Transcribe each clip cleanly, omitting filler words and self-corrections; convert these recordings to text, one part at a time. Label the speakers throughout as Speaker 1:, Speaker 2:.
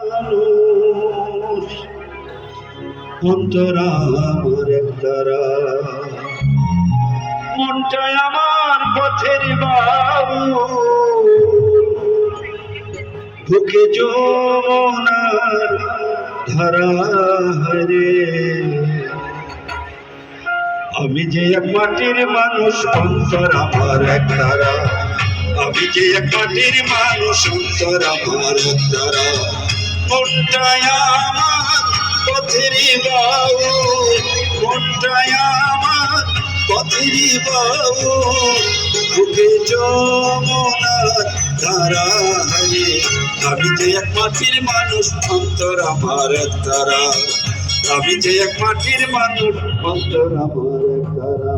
Speaker 1: মানুষ অন্তরা আমার একতারা, মনটাই আমার পথের বাউল, বুকে যমুনার ধারা রে। আমি যে এক মাটির মানুষ অন্তর আমার একতারা, আমি যে এক মাটির মানুষ অন্তর আমার একতারা, মনটাই আমার পথেরই বাউল, মনটাই আমার পথেরই বাউল, বুকে যমুনার ধারা রে। আমি যে এক মাটির মানুষ অন্তর আমার একতারা, আমি যে এক মাটির মানুষ অন্তর আমার একতারা।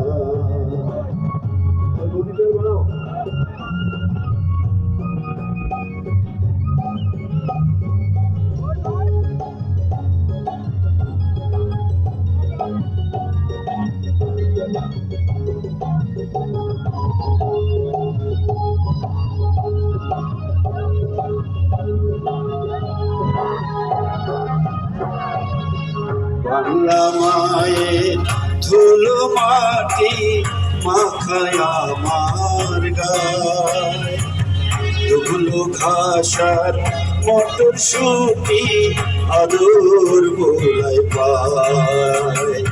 Speaker 1: বাংলা মায়ের ধুলো মাটি মাখায় আমার গায়, ধুলো ঘাসার মটর শুটি আদর বোলায় পায়।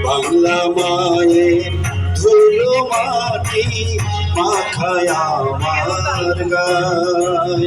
Speaker 1: বাংলা মায়ের ধুলো মাটি মাখায় আমার গায়,